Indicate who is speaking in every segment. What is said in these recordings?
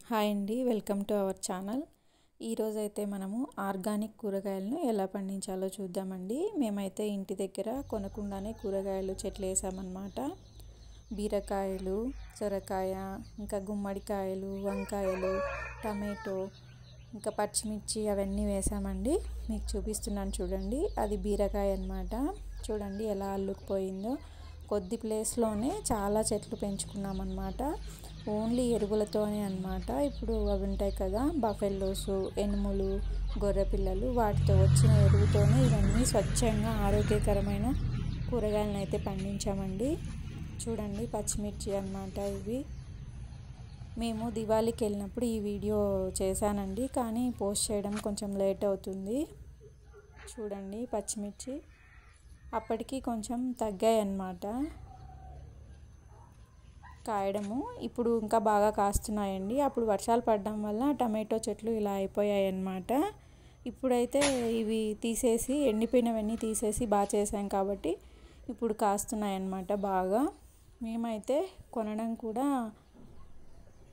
Speaker 1: Hi అండి, welcome to our channel. ఈరోజైతే మనము ఆర్గానిక్ కూరగాయలను ఎలా పండించాలో చూద్దామండి. మేమైతే ఇంటి దగ్గర కొనకుండానే కూరగాయలు చెట్లు వేసామన్నమాట. బీరకాయలు, సొరకాయ, ఇంకా గుమ్మడికాయలు, వంకాయలు, టమాటో, ఇంకా పచ్చిమిర్చి అవన్నీ వేసామండి. మీకు చూపిస్తున్నాను చూడండి. అది బీరకాయ అన్నమాట. చూడండి ఎలా అల్లుకుపోయిందో. కొద్ది ప్లేస్లోనే చాలా చెట్లు పెంచుకున్నామన్నమాట. ఓన్లీ ఎరువులతోనే అన్నమాట. ఇప్పుడు అవి ఉంటాయి కదా, బఫెల్లోసు, ఎనుములు, గొర్రె పిల్లలు, వాటితో వచ్చిన ఎరువుతోనే ఇవన్నీ స్వచ్ఛంగా ఆరోగ్యకరమైన కూరగాయలను అయితే పండించామండి. చూడండి పచ్చిమిర్చి అన్నమాట ఇవి. మేము దివాళీకి వెళ్ళినప్పుడు ఈ వీడియో చేశానండి, కానీ పోస్ట్ చేయడం కొంచెం లేట్ అవుతుంది. చూడండి పచ్చిమిర్చి అప్పటికి కొంచెం తగ్గాయి అన్నమాట కాయడము. ఇప్పుడు ఇంకా బాగా కాస్తున్నాయండి. అప్పుడు వర్షాలు పడడం వల్ల టమాటో చెట్లు ఇలా అయిపోయాయి అన్నమాట. ఇప్పుడైతే ఇవి తీసేసి, ఎండిపోయినవన్నీ తీసేసి బాగా చేసాం కాబట్టి ఇప్పుడు కాస్తున్నాయి అన్నమాట బాగా. మేమైతే కొనడం కూడా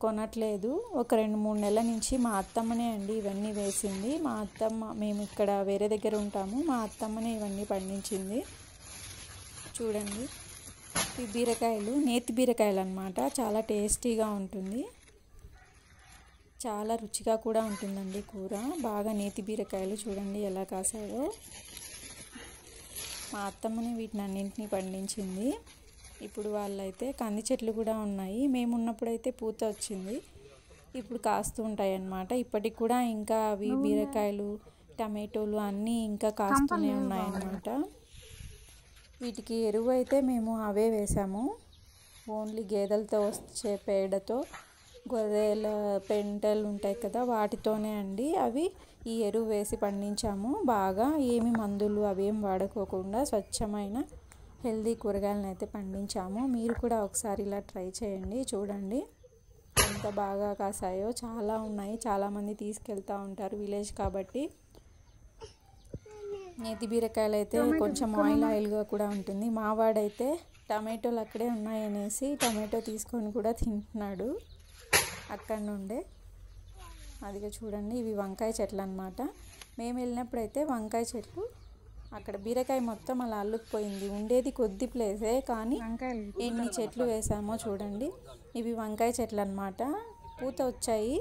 Speaker 1: కొనట్లేదు. ఒక 2-3 నెలల నుంచి మా అత్తమ్మనే అండి ఇవన్నీ వేసింది. మా అత్తమ్మ, మేము ఇక్కడ వేరే దగ్గర ఉంటాము, మా అత్తమ్మనే ఇవన్నీ పండించింది. చూడండి ఈ బీరకాయలు నేతి బీరకాయలు అన్నమాట. చాలా టేస్టీగా ఉంటుంది, చాలా రుచిగా కూడా ఉంటుందండి కూర. బాగా నేతి బీరకాయలు చూడండి ఎలా కాసాయో. మా అత్తమ్మని వీటిని అన్నింటినీ పండించింది. ఇప్పుడు వాళ్ళైతే కంది చెట్లు కూడా ఉన్నాయి. మేము ఉన్నప్పుడైతే పూత వచ్చింది, ఇప్పుడు కాస్తూ ఉంటాయి అన్నమాట. ఇప్పటికి కూడా ఇంకా అవి బీరకాయలు, టమాటోలు అన్నీ ఇంకా కాస్తూనే ఉన్నాయన్నమాట. వీటికి ఎరువు అయితే మేము అవే వేసాము. ఓన్లీ గేదెలతో వచ్చే పేడతో, గొర్రెల పెంటలు ఉంటాయి కదా, వాటితోనే అండి అవి ఈ ఎరువు వేసి పండించాము. బాగా ఏమి మందులు అవేం వాడుకోకుండా స్వచ్ఛమైన హెల్దీ కూరగాయలను అయితే పండించాము. మీరు కూడా ఒకసారి ఇలా ట్రై చేయండి. చూడండి ఎంత బాగా కాసాయో. చాలా ఉన్నాయి, చాలామంది తీసుకెళ్తూ ఉంటారు విలేజ్ కాబట్టి. నేతి బీరకాయలు అయితే కొంచెం ఆయిల్గా కూడా ఉంటుంది. మావాడైతే టమాటోలు అక్కడే ఉన్నాయనేసి టమాటో తీసుకొని కూడా తింటున్నాడు అక్కడి నుండే. అదిగా చూడండి ఇవి వంకాయ చెట్లు అన్నమాట. మేము వెళ్ళినప్పుడైతే వంకాయ చెట్లు, అక్కడ బీరకాయ మొత్తం అలా అల్లుకుపోయింది. ఉండేది కొద్ది ప్లేసే, కానీ ఎన్ని చెట్లు వేసామో చూడండి. ఇవి వంకాయ చెట్లు అన్నమాట. పూత వచ్చాయి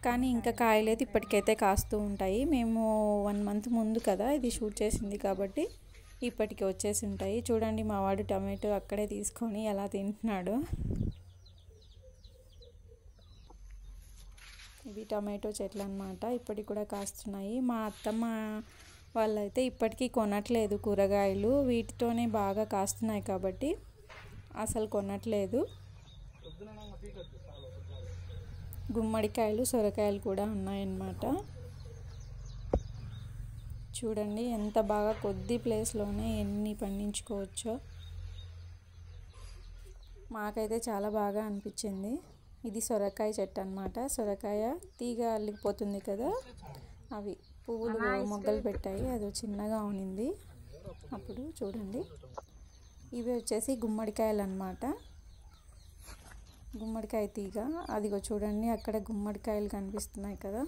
Speaker 1: కానీ ఇంకా కాయలేదు. ఇప్పటికైతే కాస్తూ ఉంటాయి. మేము 1 మంత్ ముందు కదా ఇది షూట్ చేసింది కాబట్టి ఇప్పటికి వచ్చేసి ఉంటాయి. చూడండి మా వాడు టమాటో అక్కడే తీసుకొని ఎలా తింటున్నాడు. ఇవి టమాటో చెట్లు అన్నమాట. ఇప్పటికి కూడా కాస్తున్నాయి. మా అత్తమ్మ వాళ్ళైతే ఇప్పటికీ కొనట్లేదు కూరగాయలు. వీటితోనే బాగా కాస్తున్నాయి కాబట్టి అసలు కొనట్లేదు. గుమ్మడికాయలు, సొరకాయలు కూడా ఉన్నాయన్నమాట. చూడండి ఎంత బాగా కొద్ది ప్లేస్లోనే ఎన్ని పండించుకోవచ్చో. మాకైతే చాలా బాగా అనిపించింది. ఇది సొరకాయ చెట్టు అన్నమాట. సొరకాయ తీగ అల్లిపోతుంది కదా, అవి పువ్వులు మొగ్గలు పెట్టాయి. అది చిన్నగా ఉనింది అప్పుడు. చూడండి ఇవి వచ్చేసి గుమ్మడికాయలు అన్నమాట. గుమ్మడికాయ తీగ అదిగో చూడండి అక్కడ గుమ్మడికాయలు కనిపిస్తున్నాయి కదా.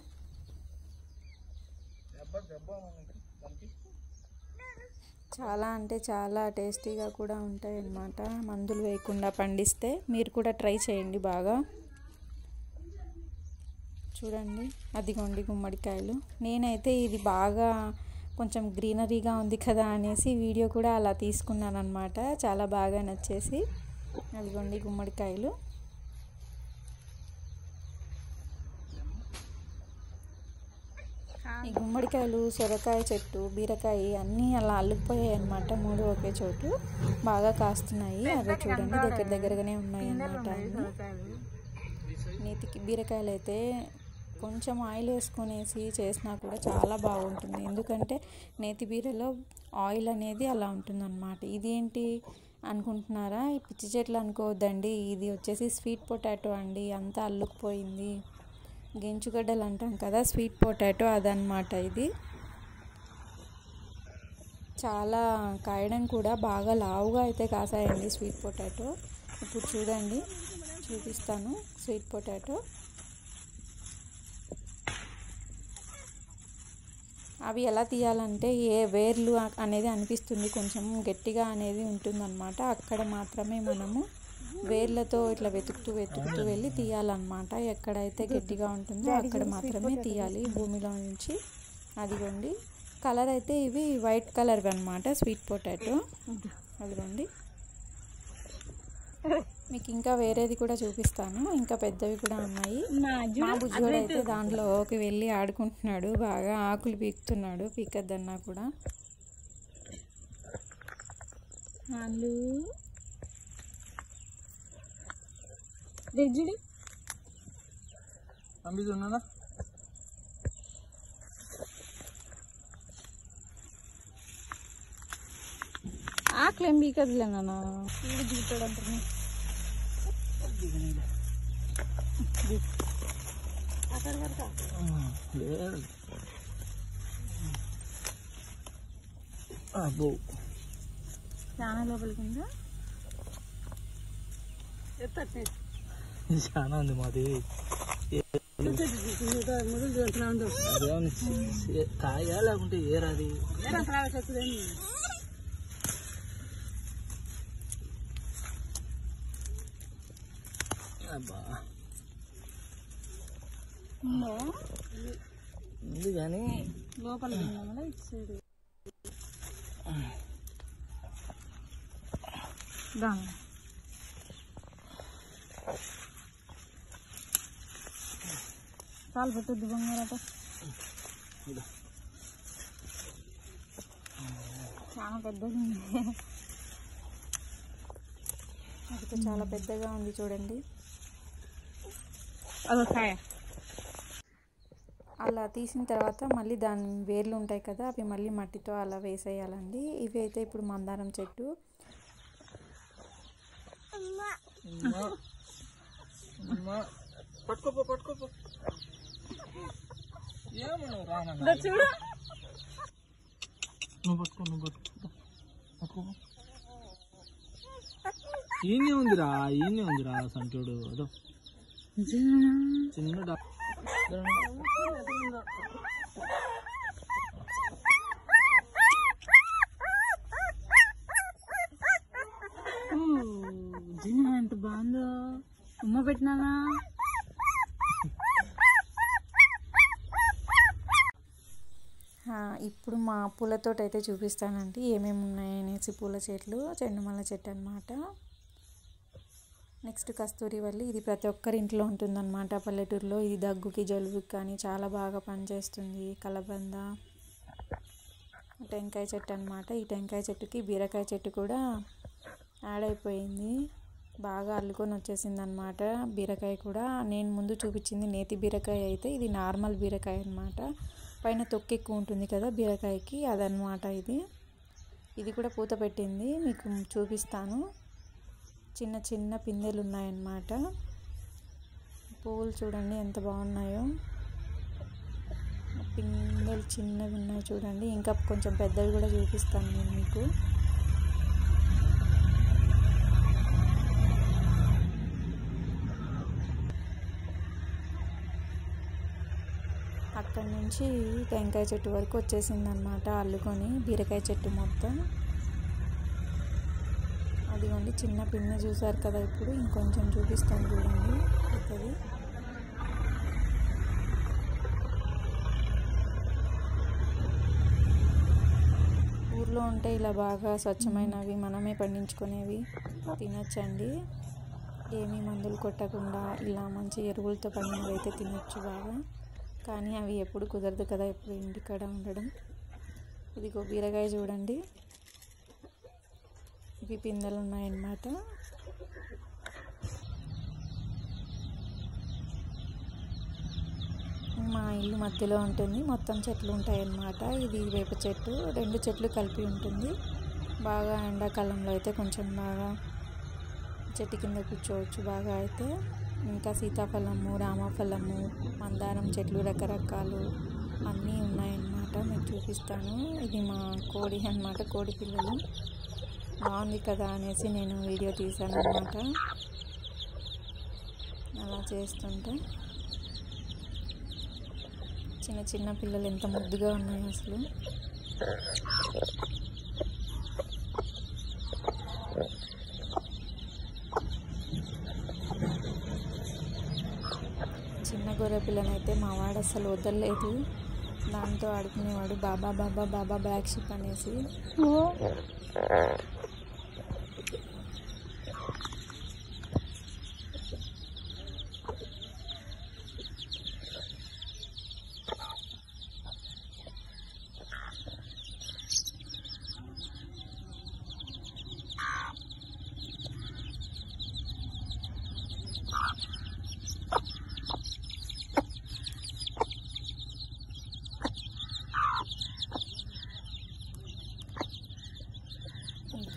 Speaker 1: చాలా అంటే చాలా టేస్టీగా కూడా ఉంటాయి అన్నమాట. మందులు వేయకుండా పండిస్తే మీరు కూడా ట్రై చేయండి బాగా. చూడండి అదిగోండి గుమ్మడికాయలు. నేనైతే ఇది బాగా కొంచెం గ్రీనరీగా ఉంది కదా అనేసి వీడియో కూడా అలా తీసుకున్నాను అన్నమాట. చాలా బాగా నచ్చేసి. అదిగోండి గుమ్మడికాయలు. ఈ గుమ్మడికాయలు, సొరకాయ చెట్టు, బీరకాయ అన్నీ అలా అల్లుకుపోయాయి అన్నమాట. 3 ఒకే చోటు బాగా కాస్తున్నాయి. అవి చూడండి దగ్గరగానే ఉన్నాయి అన్నమాట. నేతికి బీరకాయలు అయితే కొంచెం ఆయిల్ వేసుకొనేసి చేసినా కూడా చాలా బాగుంటుంది. ఎందుకంటే నేతి బీరలో ఆయిల్ అనేది అలా ఉంటుందన్నమాట. ఇదేంటి అనుకుంటున్నారా? ఈ పిచ్చి చెట్లు అనుకోవద్దండి. ఇది వచ్చేసి స్వీట్ పొటాటో అండి. అంతా అల్లుకుపోయింది. గెంచుగడ్డలు అంటాం కదా, స్వీట్ పొటాటో అదనమాట ఇది. చాలా కాయడం కూడా బాగా లావుగా అయితే కాసాయండి స్వీట్ పొటాటో. ఇప్పుడు చూడండి చూపిస్తాను. స్వీట్ పొటాటో అవి ఎలా తీయాలంటే వేర్లు అనేది అనిపిస్తుంది, కొంచెం గట్టిగా అనేది ఉంటుందన్నమాట. అక్కడ మాత్రమే మనము వేర్లతో ఇట్లా వెతుకుతూ వెళ్ళి తీయాలన్నమాట. ఎక్కడైతే గట్టిగా ఉంటుందో అక్కడ మాత్రమే తీయాలి భూమిలో నుంచి. అదిగోండి కలర్ అయితే ఇవి వైట్ కలర్ అన్నమాట స్వీట్ పొటాటో. అదిగోండి మీకు ఇంకా వేరేది కూడా చూపిస్తాను, ఇంకా పెద్దవి కూడా ఉన్నాయి. మా బుజ్జోడు అయితే దాంట్లోకి వెళ్ళి ఆడుకుంటున్నాడు, బాగా ఆకులు పీకుతున్నాడు, పీకద్దన్నా కూడా. ఆకులేం పీకదులే నాన్న, దిగుతాడు అంటారు. చాలా లోపలికి ఉందా,
Speaker 2: చాలా ఉంది మాది. కాయ లేకుంటే ఏరాది అబ్బా ఉంది కానీ
Speaker 1: లోపల చాలు పెట్టద్దు బంగారట. చాలా పెద్దగా ఉంది, అది చాలా పెద్దగా ఉంది చూడండి. అలా తీసిన తర్వాత మళ్ళీ దాని వేర్లు ఉంటాయి కదా, అవి మళ్ళీ మట్టితో అలా వేసేయాలండి. ఇవి అయితే ఇప్పుడు మందారం చెట్టు.
Speaker 2: ఈయనే ఉందిరా సంటుడు. అదో చిన్న
Speaker 1: ఎంత బాగుందో, ఉమ్మ పెట్టినానా. ఇప్పుడు మా పూలతోట అయితే చూపిస్తానండి ఏమేమి ఉన్నాయనేసి. పూల చెట్లు, చెండుమల్ల చెట్టు అన్నమాట. నెక్స్ట్ కస్తూరివల్లి, ఇది ప్రతి ఒక్కరి ఇంట్లో ఉంటుందన్నమాట పల్లెటూరులో. ఇది దగ్గుకి జలుబుకి కానీ చాలా బాగా పనిచేస్తుంది. కలబంద, టెంకాయ చెట్టు అన్నమాట. ఈ టెంకాయ చెట్టుకి బీరకాయ చెట్టు కూడా యాడ్ అయిపోయింది, బాగా అల్లుకొని వచ్చేసింది అన్నమాట. బీరకాయ కూడా నేను ముందు చూపించింది నేతి బీరకాయ, అయితే ఇది నార్మల్ బీరకాయ అన్నమాట. పైన తొక్కు ఎక్కువ ఉంటుంది కదా బీరకాయకి, అదనమాట ఇది. ఇది కూడా పూత పెట్టింది, మీకు చూపిస్తాను. చిన్న చిన్న పిందెలు ఉన్నాయన్నమాట. పువ్వులు చూడండి ఎంత బాగున్నాయో, పిందెలు చిన్నవి ఉన్నాయి చూడండి. ఇంకా కొంచెం పెద్దవి కూడా చూపిస్తాను నేను మీకు. అక్కడి నుంచి టెంకాయ చెట్టు వరకు వచ్చేసింది అన్నమాట అల్లుకొని, బీరకాయ చెట్టు మొత్తం. అదిగోండి చిన్న పిందె చూసారు కదా, ఇప్పుడు ఇంకొంచెం చూపిస్తాను చూడండి పెద్దది. ఊర్లో ఉంటే ఇలా బాగా స్వచ్ఛమైనవి మనమే పండించుకునేవి తినొచ్చండి, ఏమీ మందులు కొట్టకుండా ఇలా మంచి ఎరువులతో పండినవి అయితే తినొచ్చు బాగా. కానీ అవి ఎప్పుడు కుదరదు కదా, ఎప్పుడు ఇంటికాడ ఉండడం. ఇదిగో బీరకాయ చూడండి, ఇవి పిందెలు ఉన్నాయన్నమాట. మా ఇల్లు మధ్యలో ఉంటుంది, మొత్తం చెట్లు ఉంటాయన్నమాట. ఇది వేప చెట్టు, 2 చెట్లు కలిపి ఉంటుంది. బాగా ఎండాకాలంలో అయితే కొంచెం బాగా చెట్టు కింద కూర్చోవచ్చు బాగా అయితే. ఇంకా సీతాఫలము, రామఫలము, మందారం చెట్లు రకరకాలు అన్నీ ఉన్నాయన్నమాట. మీకు చూపిస్తాను. ఇది మా కోడి అన్నమాట, కోడి పిల్లలు. బాగుంది కదా అనేసి నేను వీడియో తీశాను అన్నమాట. అలా చేస్తుంటే చిన్న చిన్న పిల్లలు ఎంత ముద్దుగా ఉన్నాయి అసలు. చిన్న గొర్రె పిల్లనైతే మా వాడు అసలు వదలలేదు, దాంతో ఆడుకునేవాడు. బాబా బాబా బాబా బ్లాక్ షిప్ అనేసి.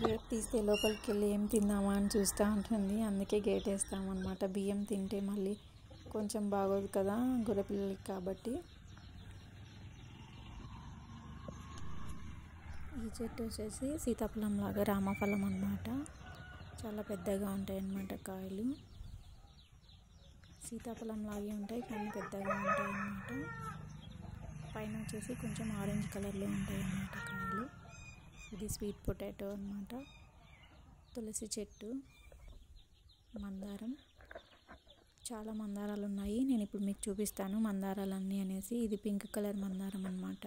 Speaker 1: గేట్ తీస్తే లోపలికి వెళ్ళి ఏం తిందామా అని చూస్తూ ఉంటుంది, అందుకే గేట్ వేస్తామన్నమాట. బియ్యం తింటే మళ్ళీ కొంచెం బాగోదు కదా గొర్రె పిల్లలకి కాబట్టి. ఈ చెట్టు వచ్చేసి సీతాఫలం లాగా రామఫలం అన్నమాట. చాలా పెద్దగా ఉంటాయి అన్నమాట కాయలు. సీతాఫలం లాగే ఉంటాయి కానీ పెద్దగా ఉంటాయి అన్నమాట. పైన వచ్చేసి కొంచెం ఆరెంజ్ కలర్లో ఉంటాయి అన్నమాట కాయలు. ఇది స్వీట్ పొటాటో అన్నమాట. తులసి చెట్టు, మందారం, చాలా మందారాలు ఉన్నాయి. నేను ఇప్పుడు మీకు చూపిస్తాను మందారాలన్నీ అనేసి. ఇది పింక్ కలర్ మందారం అన్నమాట.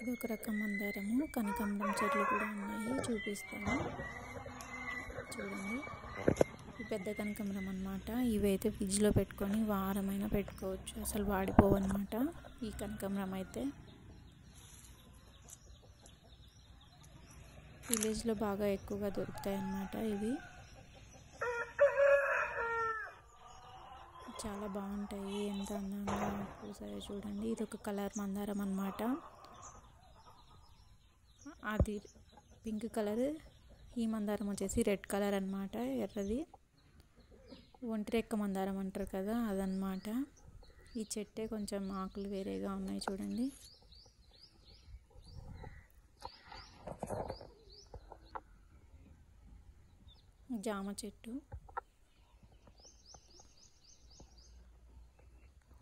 Speaker 1: ఇది ఒక రకం మందారము. కనకాంబరం చెట్లు కూడా ఉన్నాయి, చూపిస్తాను చూడండి. ఈ పెద్ద కనకాంబరం అన్నమాట. ఇవైతే ఫ్రిడ్జ్లో పెట్టుకొని వారమైనా పెట్టుకోవచ్చు, అసలు వాడిపోవు అన్నమాట ఈ కనకాంబరం అయితే. విలేజ్లో బాగా ఎక్కువగా దొరుకుతాయి అన్నమాట ఇవి. చాలా బాగుంటాయి, ఎంత అందంగా పూసాయో చూడండి. ఇది ఒక కలర్ మందారం అన్నమాట. అది పింక్ కలర్. ఈ మందారం వచ్చేసి రెడ్ కలర్ అన్నమాట, ఎర్రది. ఒంటి రెక్క మందారం అంటారు కదా, అదనమాట. ఈ చెట్టే కొంచెం ఆకులు వేరేగా ఉన్నాయి చూడండి. జామ చెట్టు,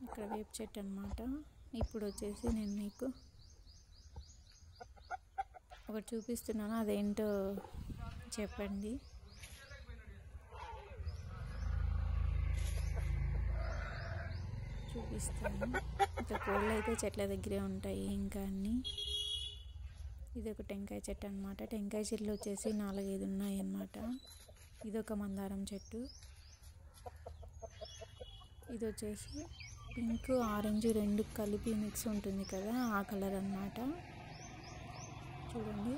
Speaker 1: ఇక్కడ వేప చెట్టు అన్నమాట. ఇప్పుడు వచ్చేసి నేను మీకు ఒకటి చూపిస్తున్నాను, అదేంటో చెప్పండి. చూపిస్తాను. ఇంకా కోళ్ళు అయితే చెట్ల దగ్గరే ఉంటాయి ఇంకా అన్నీ. ఇది ఒక టెంకాయ చెట్టు అన్నమాట. టెంకాయ చెట్లు వచ్చేసి 4-5 ఉన్నాయి అన్నమాట. ఇది ఒక మందారం చెట్టు. ఇది వచ్చేసి పింక్ ఆరెంజ్ రెండు కలిపి మిక్స్ ఉంటుంది కదా, ఆ కలర్ అన్నమాట. చూడండి,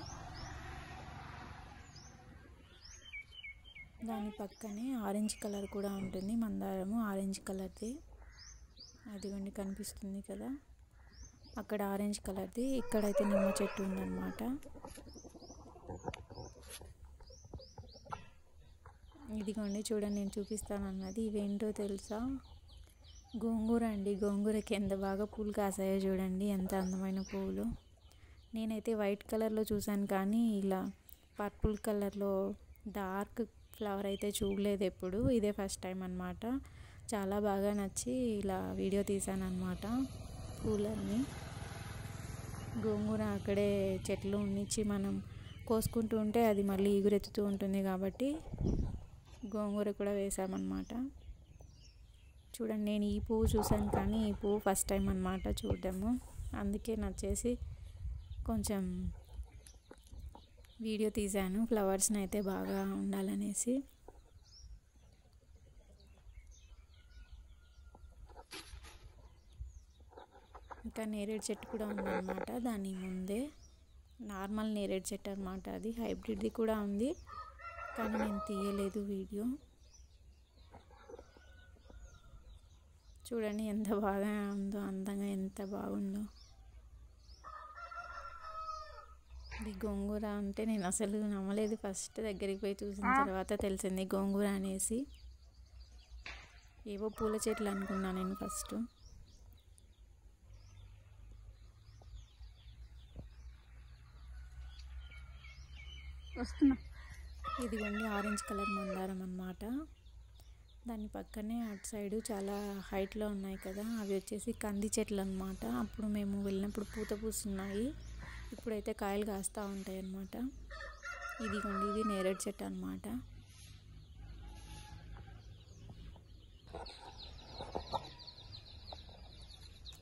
Speaker 1: దాని పక్కనే ఆరెంజ్ కలర్ కూడా ఉంటుంది, మందారము ఆరెంజ్ కలర్ది. అదిగోండి కనిపిస్తుంది కదా, అక్కడ ఆరెంజ్ కలర్ది. ఇక్కడైతే నిమ్మ చెట్టు ఉందన్నమాట. ఇదిగోండి చూడండి, నేను చూపిస్తాను అన్నది. ఇవేంటో తెలుసా? గోంగూర అండి. గోంగూరకి ఎంత బాగా పూలు కాసాయో చూడండి, ఎంత అందమైన పువ్వులు. నేనైతే వైట్ కలర్లో చూసాను కానీ ఇలా పర్పుల్ కలర్లో డార్క్ ఫ్లవర్ అయితే చూడలేదు ఎప్పుడు. ఇదే ఫస్ట్ టైం అన్నమాట. చాలా బాగా నచ్చి ఇలా వీడియో తీసాను అన్నమాట పూలన్నీ. గోంగూర అక్కడే చెట్లు ఉన్నిచ్చి మనం కోసుకుంటూ ఉంటే అది మళ్ళీ ఎగురెత్తుతూ ఉంటుంది కాబట్టి గోంగూర కూడా వేసామన్నమాట. చూడండి, నేను ఈ పువ్వు చూసాను కానీ ఈ పువ్వు ఫస్ట్ టైం అన్నమాట చూడడము. అందుకే నచ్చేసి కొంచెం వీడియో తీశాను, ఫ్లవర్స్ని అయితే బాగా ఉండాలనేసి. ఇంకా నేరేడు చెట్టు కూడా ఉందన్నమాట దాని ముందే. నార్మల్ నేరేడు చెట్టు అన్నమాట అది. హైబ్రిడ్ది కూడా ఉంది కానీ నేను తీయలేదు వీడియో. చూడండి ఎంత బాగా ఉందో, అందంగా ఎంత బాగుందో. ఇది గోంగూర అంటే నేను అసలు నమ్మలేదు. ఫస్ట్ దగ్గరికి పోయి చూసిన తర్వాత తెలిసింది గోంగూర అనేసి. ఏవో పూల చెట్లు అనుకున్నా నేను ఫస్ట్. వస్తున్నా ఇదిగోండి ఆరెంజ్ కలర్ మందారం అన్నమాట. దాని పక్కనే అటు సైడు చాలా హైట్లో ఉన్నాయి కదా, అవి వచ్చేసి కంది చెట్లు అన్నమాట. అప్పుడు మేము వెళ్ళినప్పుడు పూత పూస్తున్నాయి, ఇప్పుడైతే కాయలు కాస్తూ ఉంటాయి అన్నమాట. ఇదిగోండి ఇది నేరేడు చెట్టు అన్నమాట.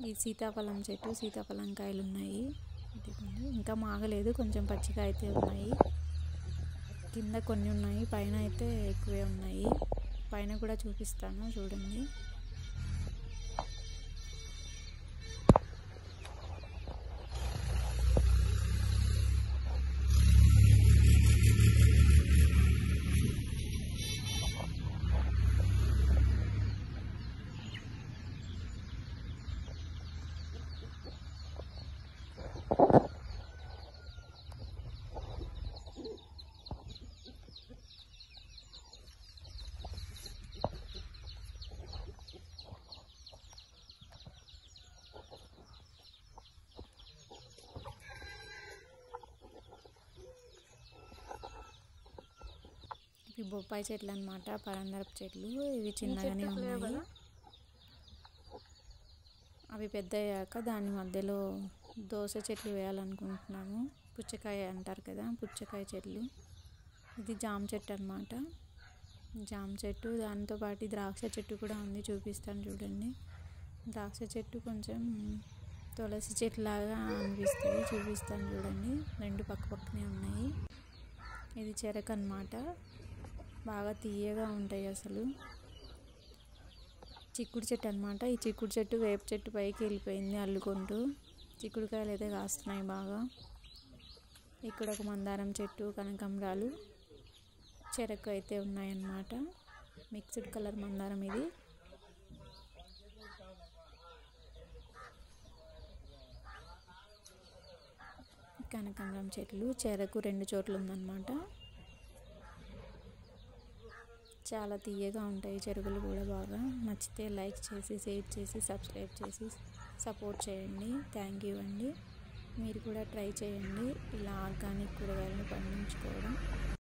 Speaker 1: ఈ సీతాఫలం చెట్టు, సీతాఫలం కాయలు ఉన్నాయి. ఇదిగోండి ఇంకా మాగలేదు, కొంచెం పచ్చిగా అయితే ఉన్నాయి. కింద కొన్ని ఉన్నాయి, పైన అయితే ఎక్కువే ఉన్నాయి. పైన కూడా చూపిస్తాను చూడండి. ఇవి బొప్పాయి చెట్లు అన్నమాట, పరందరపు చెట్లు. ఇవి చిన్నగానే ఉన్నాయి. అవి పెద్ద అయ్యాక దాని మధ్యలో దోస చెట్లు వేయాలనుకుంటున్నాము. పుచ్చకాయ అంటారు కదా, పుచ్చకాయ చెట్లు. ఇది జామ చెట్టు అన్నమాట. జామ చెట్టు, దాంతోపాటు ద్రాక్ష చెట్టు కూడా ఉంది, చూపిస్తాను చూడండి. ద్రాక్ష చెట్టు కొంచెం తులసి చెట్టు లాగా అనిపిస్తుంది, చూపిస్తాను చూడండి. రెండు పక్క పక్కనే ఉన్నాయి. ఇది చెరకు అన్నమాట, బాగా తీయగా ఉంటాయి అసలు. చిక్కుడు చెట్టు అన్నమాట. ఈ చిక్కుడు చెట్టు వేప చెట్టు పైకి వెళ్ళిపోయింది అల్లుకుంటూ. చిక్కుడుకాయలు అయితే కాస్తున్నాయి బాగా. ఇక్కడ ఒక మందారం చెట్టు, కనకాంబరాలు, చెరకు అయితే ఉన్నాయన్నమాట. మిక్స్డ్ కలర్ మందారం ఇది. కనకాంబరం చెట్లు, చెరకు రెండు చోట్ల ఉందన్నమాట. చాలా తీయగా ఉంటాయి చెరుకులు కూడా. బాగా నచ్చితే లైక్ చేసి, షేర్ చేసి, సబ్స్క్రైబ్ చేసి సపోర్ట్ చేయండి. థ్యాంక్ యూ అండి. మీరు కూడా ట్రై చేయండి ఇలా ఆర్గానిక్ కూరగాయలను పండించుకోవడం.